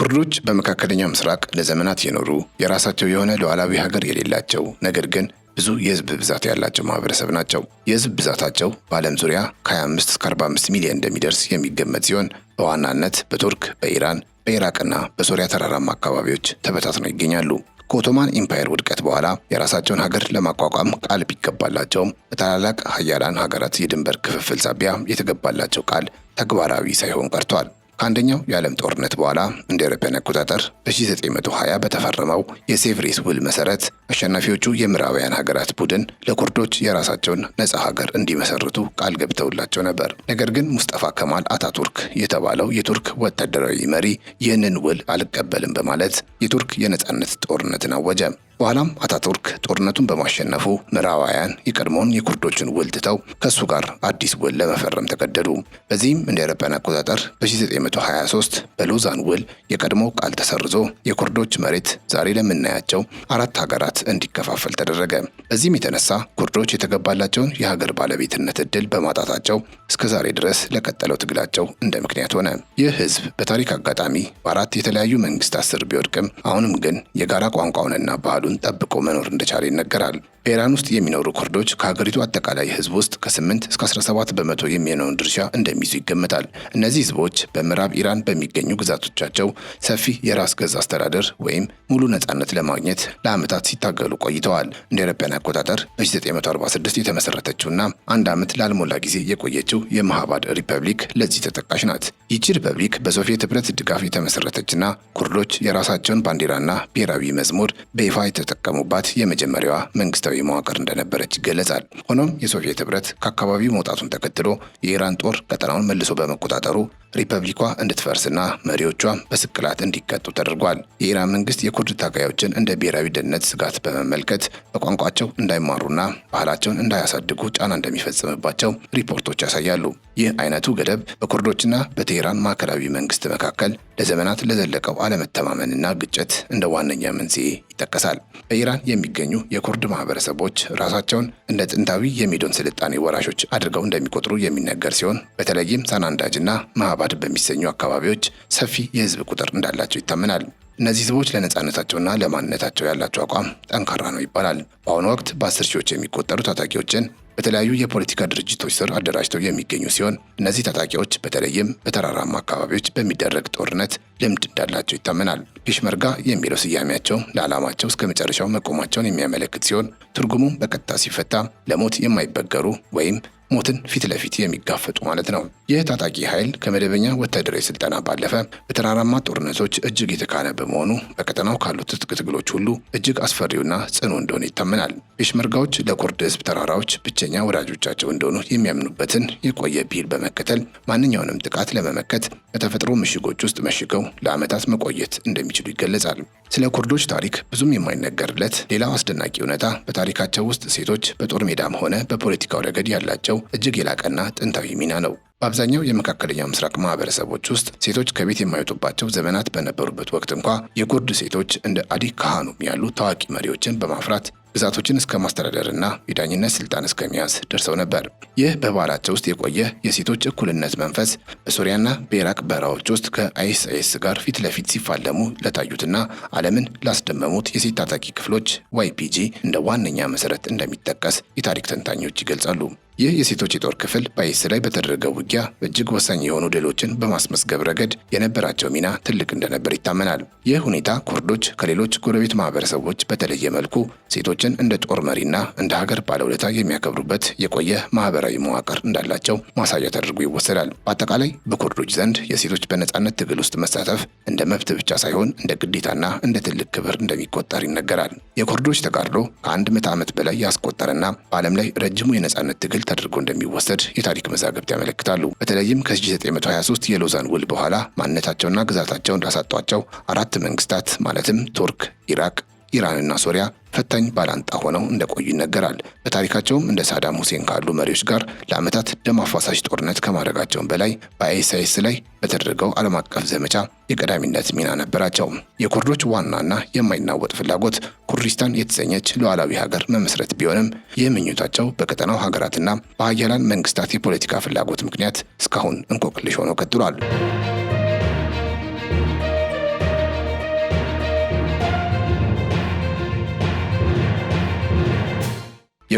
ኩርዶች በመካከለኛው ምስራቅ ለዘመናት የኖሩ የራሳቸው የሆነ ሉዓላዊ ሀገር የሌላቸው ነገር ግን ብዙ የህዝብ ብዛት ያላቸው ማህበረሰብ ናቸው። የህዝብ ብዛታቸው በዓለም ዙሪያ ከ25 እስከ 45 ሚሊዮን እንደሚደርስ የሚገመት ሲሆን በዋናነት በቱርክ፣ በኢራን፣ በኢራቅና በሶሪያ ተራራማ አካባቢዎች ተበታትነው ይገኛሉ። ከኦቶማን ኢምፓየር ውድቀት በኋላ የራሳቸውን ሀገር ለማቋቋም ቃል ቢገባላቸውም በታላላቅ ሀያላን ሀገራት የድንበር ክፍፍል ሳቢያ የተገባላቸው ቃል ተግባራዊ ሳይሆን ቀርቷል። ከአንደኛው የዓለም ጦርነት በኋላ እንደ አውሮፓውያን አቆጣጠር በ1920 በተፈረመው የሴቭሬስ ውል መሰረት አሸናፊዎቹ የምዕራባውያን ሀገራት ቡድን ለኩርዶች የራሳቸውን ነጻ ሀገር እንዲመሰርቱ ቃል ገብተውላቸው ነበር። ነገር ግን ሙስጠፋ ከማል አታቱርክ የተባለው የቱርክ ወታደራዊ መሪ ይህንን ውል አልቀበልም በማለት የቱርክ የነጻነት ጦርነትን አወጀ። በኋላም አታቱርክ ጦርነቱን በማሸነፉ ምዕራባውያን የቀድሞውን የኩርዶችን ውል ትተው ከሱ ጋር አዲስ ውል ለመፈረም ተገደዱ። በዚህም እንደ አውሮፓውያን አቆጣጠር በ1923 በሎዛን ውል የቀድሞ ቃል ተሰርዞ የኩርዶች መሬት ዛሬ ለምናያቸው 4 ሀገራት እንዲከፋፈል ተደረገ። በዚህም የተነሳ ኩርዶች የተገባላቸውን የሀገር ባለቤትነት እድል በማጣታቸው እስከዛሬ ድረስ ለቀጠለው ትግላቸው እንደ ምክንያት ሆነ። ይህ ህዝብ በታሪክ አጋጣሚ በ4 የተለያዩ መንግስታት ስር ቢወድቅም አሁንም ግን የጋራ ቋንቋውንና ባህሉን ጠብቆ መኖር እንደቻለ ይነገራል። በኢራን ውስጥ የሚኖሩ ኩርዶች ከሀገሪቱ አጠቃላይ ህዝብ ውስጥ ከ8 እስከ 17 በመቶ የሚሆነውን ድርሻ እንደሚይዙ ይገመታል። እነዚህ ህዝቦች በምዕራብ ኢራን በሚገኙ ግዛቶቻቸው ሰፊ የራስ ገዝ አስተዳደር ወይም ሙሉ ነጻነት ለማግኘት ለዓመታት ሲታገሉ ቆይተዋል። እንደ አውሮፓውያን አቆጣጠር በ1946 የተመሰረተችውና 1 ዓመት ላልሞላ ጊዜ የቆየችው የማህባድ ሪፐብሊክ ለዚህ ተጠቃሽ ናት። ይቺ ሪፐብሊክ በሶቪየት ህብረት ድጋፍ የተመሰረተችና ኩርዶች የራሳቸውን ባንዲራና ብሔራዊ መዝሙር በይፋ የተጠቀሙባት የመጀመሪያዋ መንግስታዊ መዋቅር እንደነበረች ይገለጻል። ሆኖም የሶቪየት ህብረት ከአካባቢው መውጣቱን ተከትሎ የኢራን ጦር ቀጠናውን መልሶ በመቆጣጠሩ ሪፐብሊኳ እንድትፈርስና መሪዎቿ በስቅላት እንዲቀጡ ተደርጓል። የኢራን መንግስት የኩርድ ታጋዮችን እንደ ብሔራዊ ደህንነት ስጋት በመመልከት በቋንቋቸው እንዳይማሩና ባህላቸውን እንዳያሳድጉ ጫና እንደሚፈጽምባቸው ሪፖርቶች ያሳያሉ። ይህ አይነቱ ገደብ በኩርዶችና በቴህራን ማዕከላዊ መንግስት መካከል ለዘመናት ለዘለቀው አለመተማመንና ግጭት እንደ ዋነኛ መንስኤ ይጠቀሳል። በኢራን የሚገኙ የኩርድ ማህበረሰቦች ራሳቸውን እንደ ጥንታዊ የሜዶን ስልጣኔ ወራሾች አድርገው እንደሚቆጥሩ የሚነገር ሲሆን በተለይም ሳናንዳጅና ማህባድ በሚሰኙ አካባቢዎች ሰፊ የህዝብ ቁጥር እንዳላቸው ይታመናል። እነዚህ ህዝቦች ለነጻነታቸውና ለማንነታቸው ያላቸው አቋም ጠንካራ ነው ይባላል። በአሁኑ ወቅት በ10 ሺዎች የሚቆጠሩ ታጣቂዎችን በተለያዩ የፖለቲካ ድርጅቶች ስር አደራጅተው የሚገኙ ሲሆን እነዚህ ታጣቂዎች በተለይም በተራራማ አካባቢዎች በሚደረግ ጦርነት ልምድ እንዳላቸው ይታመናል። ፔሽመርጋ የሚለው ስያሜያቸው ለዓላማቸው እስከ መጨረሻው መቆማቸውን የሚያመለክት ሲሆን ትርጉሙም በቀጥታ ሲፈታ ለሞት የማይበገሩ ወይም ሞትን ፊት ለፊት የሚጋፈጡ ማለት ነው። ይህ ታጣቂ ኃይል ከመደበኛ ወታደራዊ ስልጠና ባለፈ በተራራማ ጦርነቶች እጅግ የተካነ በመሆኑ በቀጠናው ካሉት ትጥቅ ትግሎች ሁሉ እጅግ አስፈሪውና ጽኑ እንደሆነ ይታመናል። ፔሽመርጋዎች ለኩርድ ህዝብ ተራራዎች ብቸኛ ወዳጆቻቸው እንደሆኑ የሚያምኑበትን የቆየ ብሂል በመከተል ማንኛውንም ጥቃት ለመመከት በተፈጥሮ ምሽጎች ውስጥ መሽገው ለዓመታት መቆየት እንደሚችሉ ይገለጻል። ስለ ኩርዶች ታሪክ ብዙም የማይነገርለት ሌላው አስደናቂ እውነታ በታሪካቸው ውስጥ ሴቶች በጦር ሜዳም ሆነ በፖለቲካው ረገድ ያላቸው እጅግ የላቀና ጥንታዊ ሚና ነው። በአብዛኛው የመካከለኛው ምስራቅ ማህበረሰቦች ውስጥ ሴቶች ከቤት የማይወጡባቸው ዘመናት በነበሩበት ወቅት እንኳ የኩርድ ሴቶች እንደ አዲ ካህኑም ያሉ ታዋቂ መሪዎችን በማፍራት ግዛቶችን እስከ ማስተዳደርና የዳኝነት ስልጣን እስከ መያዝ ደርሰው ነበር። ይህ በባህላቸው ውስጥ የቆየ የሴቶች እኩልነት መንፈስ በሶሪያና በኢራቅ በረሃዎች ውስጥ ከአይኤስ ጋር ፊት ለፊት ሲፋለሙ ለታዩትና ዓለምን ላስደመሙት የሴት ታጣቂ ክፍሎች ዋይፒጂ እንደ ዋነኛ መሰረት እንደሚጠቀስ የታሪክ ተንታኞች ይገልጻሉ። ይህ የሴቶች የጦር ክፍል በአይኤስ ላይ በተደረገው ውጊያ እጅግ ወሳኝ የሆኑ ድሎችን በማስመዝገብ ረገድ የነበራቸው ሚና ትልቅ እንደነበር ይታመናል። ይህ ሁኔታ ኩርዶች ከሌሎች ጎረቤት ማህበረሰቦች በተለየ መልኩ ሴቶችን እንደ ጦር መሪና እንደ ሀገር ባለውለታ የሚያከብሩበት የቆየ ማህበራዊ መዋቅር እንዳላቸው ማሳያ ተደርጎ ይወሰዳል። በአጠቃላይ በኩርዶች ዘንድ የሴቶች በነጻነት ትግል ውስጥ መሳተፍ እንደ መብት ብቻ ሳይሆን እንደ ግዴታና እንደ ትልቅ ክብር እንደሚቆጠር ይነገራል። የኩርዶች ተጋድሎ ከ100 ዓመት በላይ ያስቆጠረና በዓለም ላይ ረጅሙ የነጻነት ትግል ተደርጎ እንደሚወሰድ የታሪክ መዛግብት ያመለክታሉ። በተለይም ከ1923 የሎዛን ውል በኋላ ማንነታቸውና ግዛታቸውን ላሳጧቸው 4 መንግስታት ማለትም ቱርክ፣ ኢራቅ፣ ኢራንና ሶሪያ ፈታኝ ባላንጣ ሆነው እንደቆዩ ይነገራል። በታሪካቸውም እንደ ሳዳም ሁሴን ካሉ መሪዎች ጋር ለዓመታት ደም አፋሳሽ ጦርነት ከማድረጋቸውም በላይ በአይኤስ ላይ በተደረገው ዓለም አቀፍ ዘመቻ የቀዳሚነት ሚና ነበራቸው። የኩርዶች ዋናና የማይናወጥ ፍላጎት ኩርዲስታን የተሰኘች ሉዓላዊ ሀገር መመስረት ቢሆንም ይህ ምኞታቸው በቀጠናው ሀገራትና በሀያላን መንግስታት የፖለቲካ ፍላጎት ምክንያት እስካሁን እንቆቅልሽ ሆኖ ቀጥሏል።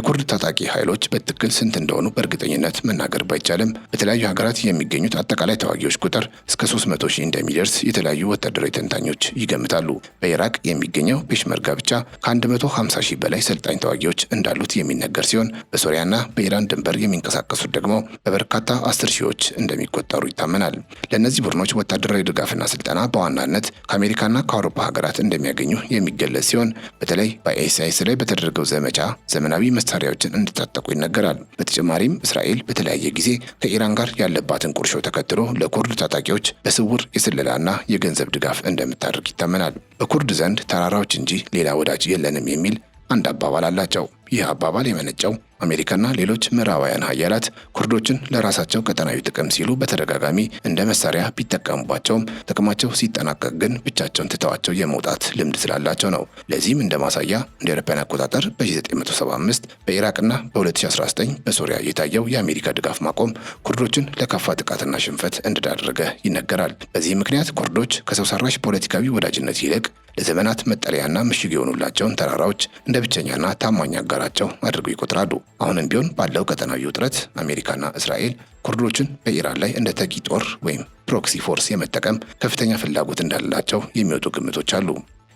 የኩርድ ታጣቂ ኃይሎች በትክክል ስንት እንደሆኑ በእርግጠኝነት መናገር ባይቻልም በተለያዩ ሀገራት የሚገኙት አጠቃላይ ተዋጊዎች ቁጥር እስከ 300,000 እንደሚደርስ የተለያዩ ወታደራዊ ተንታኞች ይገምታሉ። በኢራቅ የሚገኘው ፔሽመርጋ ብቻ ከ150,000 በላይ ሰልጣኝ ተዋጊዎች እንዳሉት የሚነገር ሲሆን በሶሪያና በኢራን ድንበር የሚንቀሳቀሱት ደግሞ በበርካታ 10 ሺዎች እንደሚቆጠሩ ይታመናል። ለእነዚህ ቡድኖች ወታደራዊ ድጋፍና ስልጠና በዋናነት ከአሜሪካና ከአውሮፓ ሀገራት እንደሚያገኙ የሚገለጽ ሲሆን በተለይ በአይኤስአይኤስ ላይ በተደረገው ዘመቻ ዘመናዊ መሳሪያዎችን እንዲታጠቁ ይነገራል። በተጨማሪም እስራኤል በተለያየ ጊዜ ከኢራን ጋር ያለባትን ቁርሾ ተከትሎ ለኩርድ ታጣቂዎች በስውር የስለላና የገንዘብ ድጋፍ እንደምታደርግ ይታመናል። በኩርድ ዘንድ ተራራዎች እንጂ ሌላ ወዳጅ የለንም የሚል አንድ አባባል አላቸው። ይህ አባባል የመነጨው አሜሪካና ሌሎች ምዕራባውያን ሀያላት ኩርዶችን ለራሳቸው ቀጠናዊ ጥቅም ሲሉ በተደጋጋሚ እንደ መሳሪያ ቢጠቀሙባቸውም ጥቅማቸው ሲጠናቀቅ ግን ብቻቸውን ትተዋቸው የመውጣት ልምድ ስላላቸው ነው። ለዚህም እንደ ማሳያ እንደ አውሮፓውያን አቆጣጠር በ1975 በኢራቅና በ2019 በሶሪያ የታየው የአሜሪካ ድጋፍ ማቆም ኩርዶችን ለከፋ ጥቃትና ሽንፈት እንደዳረገ ይነገራል። በዚህ ምክንያት ኩርዶች ከሰው ሰራሽ ፖለቲካዊ ወዳጅነት ይልቅ ለዘመናት መጠለያና ምሽግ የሆኑላቸውን ተራራዎች እንደ ብቸኛና ታማኝ አጋራቸው አድርገው ይቆጥራሉ። አሁንም ቢሆን ባለው ቀጠናዊ ውጥረት አሜሪካና እስራኤል ኩርዶችን በኢራን ላይ እንደ ተጊ ጦር ወይም ፕሮክሲ ፎርስ የመጠቀም ከፍተኛ ፍላጎት እንዳላቸው የሚወጡ ግምቶች አሉ።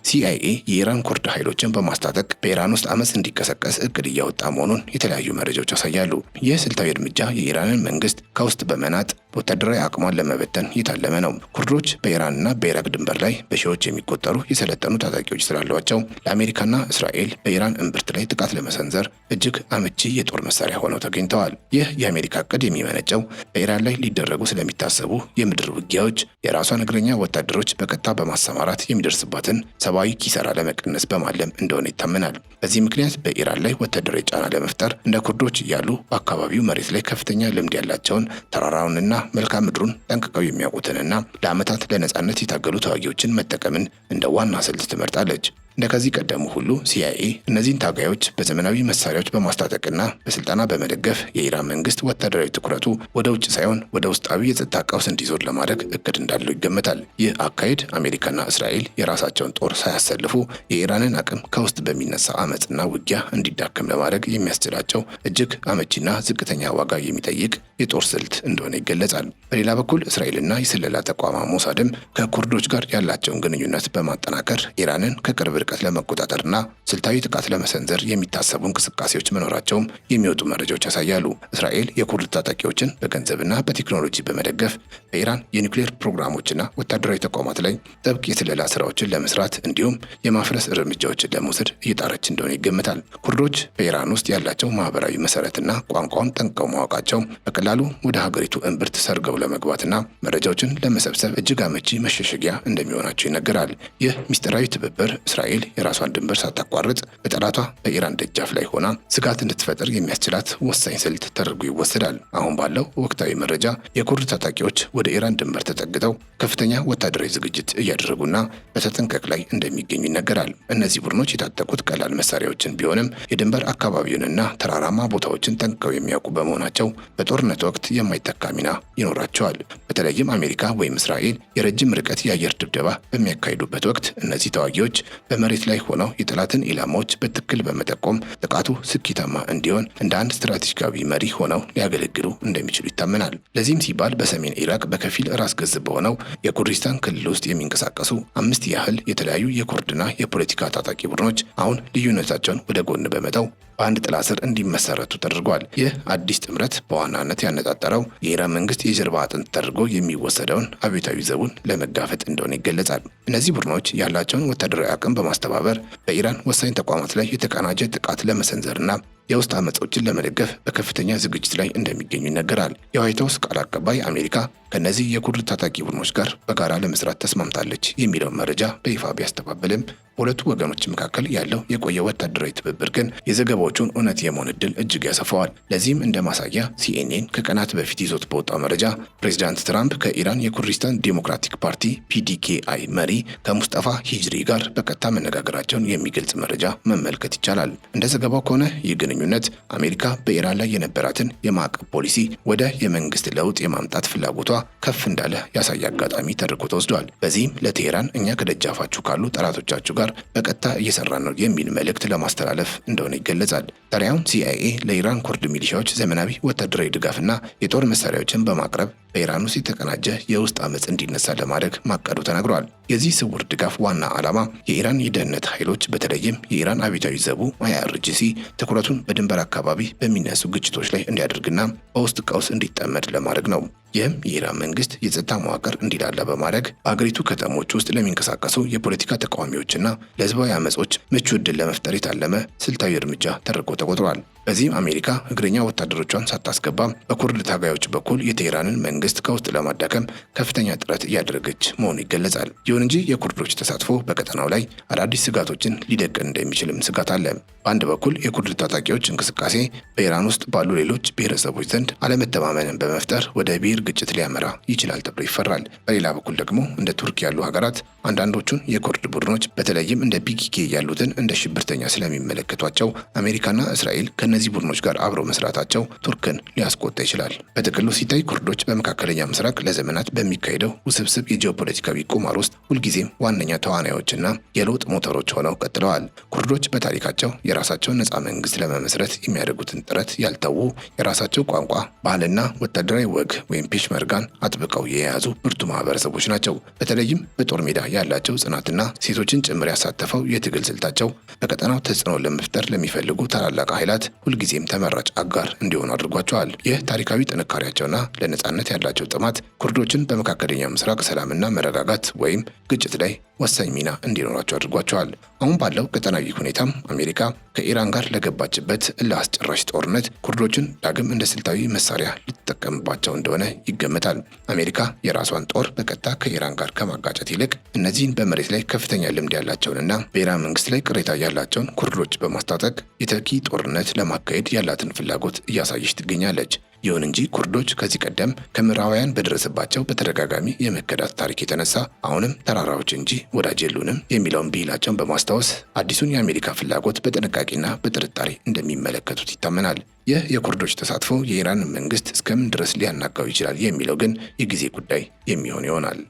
ሲአይኤ የኢራን ኩርድ ኃይሎችን በማስታጠቅ በኢራን ውስጥ አመፅ እንዲቀሰቀስ እቅድ እያወጣ መሆኑን የተለያዩ መረጃዎች ያሳያሉ። ይህ ስልታዊ እርምጃ የኢራንን መንግስት ከውስጥ በመናጥ ወታደራዊ አቅሟን ለመበተን የታለመ ነው። ኩርዶች በኢራንና በኢራቅ ድንበር ላይ በሺዎች የሚቆጠሩ የሰለጠኑ ታጣቂዎች ስላሏቸው ለአሜሪካና እስራኤል በኢራን እምብርት ላይ ጥቃት ለመሰንዘር እጅግ አመቺ የጦር መሳሪያ ሆነው ተገኝተዋል። ይህ የአሜሪካ እቅድ የሚመነጨው በኢራን ላይ ሊደረጉ ስለሚታሰቡ የምድር ውጊያዎች የራሷን እግረኛ ወታደሮች በቀጥታ በማሰማራት የሚደርስባትን ሰብአዊ ኪሳራ ለመቀነስ በማለም እንደሆነ ይታመናል። በዚህ ምክንያት በኢራን ላይ ወታደራዊ ጫና ለመፍጠር እንደ ኩርዶች እያሉ በአካባቢው መሬት ላይ ከፍተኛ ልምድ ያላቸውን ተራራውንና መልክዓ ምድሩን ጠንቅቀው የሚያውቁትንና ለዓመታት ለነጻነት የታገሉ ተዋጊዎችን መጠቀምን እንደ ዋና ስልት ትመርጣለች። እንደ ከዚህ ቀደሙ ሁሉ ሲአይኤ እነዚህን ታጋዮች በዘመናዊ መሳሪያዎች በማስታጠቅና በስልጠና በመደገፍ የኢራን መንግስት ወታደራዊ ትኩረቱ ወደ ውጭ ሳይሆን ወደ ውስጣዊ የጸጥታ ቀውስ እንዲዞር ለማድረግ እቅድ እንዳለው ይገመታል። ይህ አካሄድ አሜሪካና እስራኤል የራሳቸውን ጦር ሳያሰልፉ የኢራንን አቅም ከውስጥ በሚነሳ አመፅና ውጊያ እንዲዳከም ለማድረግ የሚያስችላቸው እጅግ አመቺና ዝቅተኛ ዋጋ የሚጠይቅ የጦር ስልት እንደሆነ ይገለጻል። በሌላ በኩል እስራኤልና የስለላ ተቋማ ሞሳድም ከኩርዶች ጋር ያላቸውን ግንኙነት በማጠናከር ኢራንን ከቅርብ ርቀት ለመቆጣጠርና ስልታዊ ጥቃት ለመሰንዘር የሚታሰቡ እንቅስቃሴዎች መኖራቸውም የሚወጡ መረጃዎች ያሳያሉ። እስራኤል የኩርድ ታጣቂዎችን በገንዘብና በቴክኖሎጂ በመደገፍ በኢራን የኒውክሌር ፕሮግራሞችና ወታደራዊ ተቋማት ላይ ጥብቅ የስለላ ስራዎችን ለመስራት እንዲሁም የማፍረስ እርምጃዎችን ለመውሰድ እየጣረች እንደሆነ ይገመታል። ኩርዶች በኢራን ውስጥ ያላቸው ማህበራዊ መሰረትና ቋንቋውን ጠንቅቀው ማወቃቸው በቀላሉ ወደ ሀገሪቱ እምብርት ሰርገው ለመግባትና መረጃዎችን ለመሰብሰብ እጅግ አመቺ መሸሸጊያ እንደሚሆናቸው ይነገራል። ይህ ሚስጥራዊ ትብብር እስራኤል የራሷን ድንበር ሳታቋርጥ በጠላቷ በኢራን ደጃፍ ላይ ሆና ስጋት እንድትፈጥር የሚያስችላት ወሳኝ ስልት ተደርጎ ይወሰዳል። አሁን ባለው ወቅታዊ መረጃ የኩርድ ታጣቂዎች ወደ ኢራን ድንበር ተጠግተው ከፍተኛ ወታደራዊ ዝግጅት እያደረጉና በተጠንቀቅ ላይ እንደሚገኙ ይነገራል። እነዚህ ቡድኖች የታጠቁት ቀላል መሳሪያዎችን ቢሆንም የድንበር አካባቢውንና ተራራማ ቦታዎችን ጠንቅቀው የሚያውቁ በመሆናቸው በጦርነት ወቅት የማይተካ ሚና ይኖራቸዋል። በተለይም አሜሪካ ወይም እስራኤል የረጅም ርቀት የአየር ድብደባ በሚያካሂዱበት ወቅት እነዚህ ተዋጊዎች በመሬት ላይ ሆነው የጠላትን ኢላማዎች በትክክል በመጠቆም ጥቃቱ ስኬታማ እንዲሆን እንደ አንድ ስትራቴጂካዊ መሪ ሆነው ሊያገለግሉ እንደሚችሉ ይታመናል። ለዚህም ሲባል በሰሜን ኢራቅ በከፊል ራስ ገዝ በሆነው የኩርዲስታን ክልል ውስጥ የሚንቀሳቀሱ 5 ያህል የተለያዩ የኩርድና የፖለቲካ ታጣቂ ቡድኖች አሁን ልዩነታቸውን ወደ ጎን በመተው በአንድ ጥላ ስር እንዲመሰረቱ ተደርጓል። ይህ አዲስ ጥምረት በዋናነት ያነጣጠረው የኢራን መንግስት የጀርባ አጥንት ተደርጎ የሚወሰደውን አብዮታዊ ዘቡን ለመጋፈጥ እንደሆነ ይገለጻል። እነዚህ ቡድኖች ያላቸውን ወታደራዊ አቅም በማስተባበር በኢራን ወሳኝ ተቋማት ላይ የተቀናጀ ጥቃት ለመሰንዘርና የውስጥ አመጾችን ለመደገፍ በከፍተኛ ዝግጅት ላይ እንደሚገኙ ይነገራል። የዋይት ሀውስ ቃል አቀባይ አሜሪካ ከነዚህ የኩርድ ታጣቂ ቡድኖች ጋር በጋራ ለመስራት ተስማምታለች የሚለውን መረጃ በይፋ ቢያስተባብልም በሁለቱ ወገኖች መካከል ያለው የቆየ ወታደራዊ ትብብር ግን የዘገባዎቹን እውነት የመሆን እድል እጅግ ያሰፋዋል። ለዚህም እንደ ማሳያ ሲኤንኤን ከቀናት በፊት ይዞት በወጣው መረጃ ፕሬዚዳንት ትራምፕ ከኢራን የኩርዲስታን ዴሞክራቲክ ፓርቲ ፒዲኬአይ መሪ ከሙስጠፋ ሂጅሪ ጋር በቀጥታ መነጋገራቸውን የሚገልጽ መረጃ መመልከት ይቻላል። እንደ ዘገባው ከሆነ ይህ ግንኙነት አሜሪካ በኢራን ላይ የነበራትን የማዕቀብ ፖሊሲ ወደ የመንግስት ለውጥ የማምጣት ፍላጎቷ ከፍ እንዳለ ያሳየ አጋጣሚ ተደርጎ ተወስዷል። በዚህም ለቴሄራን እኛ ከደጃፋችሁ ካሉ ጠላቶቻችሁ ጋር ጋር በቀጥታ እየሰራን ነው የሚል መልእክት ለማስተላለፍ እንደሆነ ይገለጻል። ታዲያም ሲአይኤ ለኢራን ኩርድ ሚሊሻዎች ዘመናዊ ወታደራዊ ድጋፍና የጦር መሳሪያዎችን በማቅረብ በኢራን ውስጥ የተቀናጀ የውስጥ አመፅ እንዲነሳ ለማድረግ ማቀዱ ተነግሯል። የዚህ ስውር ድጋፍ ዋና ዓላማ የኢራን የደህንነት ኃይሎች በተለይም የኢራን አብዮታዊ ዘቡ IRGC ትኩረቱን በድንበር አካባቢ በሚነሱ ግጭቶች ላይ እንዲያደርግና በውስጥ ቀውስ እንዲጠመድ ለማድረግ ነው። ይህም የኢራን መንግስት የጸጥታ መዋቅር እንዲላላ በማድረግ በአገሪቱ ከተሞች ውስጥ ለሚንቀሳቀሱ የፖለቲካ ተቃዋሚዎችና ለህዝባዊ አመጾች ምቹ ዕድል ለመፍጠር የታለመ ስልታዊ እርምጃ ተደርጎ ተቆጥሯል። በዚህም አሜሪካ እግረኛ ወታደሮቿን ሳታስገባ በኩርድ ታጋዮች በኩል የቴህራንን መንግስት ከውስጥ ለማዳከም ከፍተኛ ጥረት እያደረገች መሆኑ ይገለጻል። ይሁን እንጂ የኩርዶች ተሳትፎ በቀጠናው ላይ አዳዲስ ስጋቶችን ሊደቅን እንደሚችልም ስጋት አለ። በአንድ በኩል የኩርድ ታጣቂዎች እንቅስቃሴ በኢራን ውስጥ ባሉ ሌሎች ብሔረሰቦች ዘንድ አለመተማመንን በመፍጠር ወደ ብሔር ግጭት ሊያመራ ይችላል ተብሎ ይፈራል። በሌላ በኩል ደግሞ እንደ ቱርክ ያሉ ሀገራት አንዳንዶቹን የኩርድ ቡድኖች በተለይም እንደ PKK ያሉትን እንደ ሽብርተኛ ስለሚመለከቷቸው አሜሪካና እስራኤል ከነዚህ ቡድኖች ጋር አብረው መስራታቸው ቱርክን ሊያስቆጣ ይችላል። በጥቅሉ ሲታይ ኩርዶች በመካከለኛ ምስራቅ ለዘመናት በሚካሄደው ውስብስብ የጂኦፖለቲካዊ ቁማር ውስጥ ሁልጊዜም ዋነኛ ተዋናዮችና የለውጥ ሞተሮች ሆነው ቀጥለዋል። ኩርዶች በታሪካቸው የራሳቸውን ነፃ መንግስት ለመመስረት የሚያደርጉትን ጥረት ያልተዉ፣ የራሳቸው ቋንቋ፣ ባህልና ወታደራዊ ወግ ወይም ፔሽመርጋን አጥብቀው የያዙ ብርቱ ማህበረሰቦች ናቸው። በተለይም በጦር ሜዳ ያላቸው ጽናትና ሴቶችን ጭምር ያሳተፈው የትግል ስልታቸው በቀጠናው ተጽዕኖ ለመፍጠር ለሚፈልጉ ታላላቅ ኃይላት ሁልጊዜም ተመራጭ አጋር እንዲሆኑ አድርጓቸዋል። ይህ ታሪካዊ ጥንካሬያቸውና ለነጻነት ያላቸው ጥማት ኩርዶችን በመካከለኛ ምስራቅ ሰላምና መረጋጋት ወይም ግጭት ላይ ወሳኝ ሚና እንዲኖራቸው አድርጓቸዋል። አሁን ባለው ቀጠናዊ ሁኔታም አሜሪካ ከኢራን ጋር ለገባችበት እልህ አስጨራሽ ጦርነት ኩርዶችን ዳግም እንደ ስልታዊ መሳሪያ ልትጠቀምባቸው እንደሆነ ይገመታል። አሜሪካ የራሷን ጦር በቀጥታ ከኢራን ጋር ከማጋጨት ይልቅ እነዚህን በመሬት ላይ ከፍተኛ ልምድ ያላቸውንና በኢራን መንግስት ላይ ቅሬታ ያላቸውን ኩርዶች በማስታጠቅ የተኪ ጦርነት ለማካሄድ ያላትን ፍላጎት እያሳየች ትገኛለች። ይሁን እንጂ ኩርዶች ከዚህ ቀደም ከምዕራባውያን በደረሰባቸው በተደጋጋሚ የመከዳት ታሪክ የተነሳ አሁንም ተራራዎች እንጂ ወዳጅ የሉንም የሚለውን ብሂላቸውን በማስታወስ አዲሱን የአሜሪካ ፍላጎት በጥንቃቄና በጥርጣሬ እንደሚመለከቱት ይታመናል። ይህ የኩርዶች ተሳትፎ የኢራን መንግስት እስከምን ድረስ ሊያናጋው ይችላል የሚለው ግን የጊዜ ጉዳይ የሚሆን ይሆናል።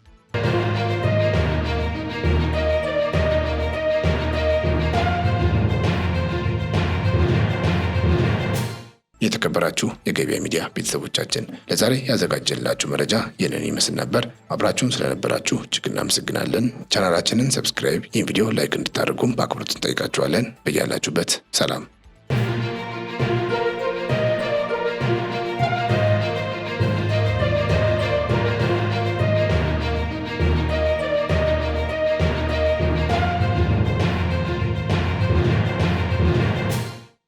የተከበራችሁ የገበያ ሚዲያ ቤተሰቦቻችን ለዛሬ ያዘጋጀንላችሁ መረጃ ይህንን ይመስል ነበር። አብራችሁን ስለነበራችሁ እጅግ እናመሰግናለን። ቻናላችንን ሰብስክራይብ፣ ይህን ቪዲዮ ላይክ እንድታደርጉም በአክብሮት እንጠይቃችኋለን። በያላችሁበት ሰላም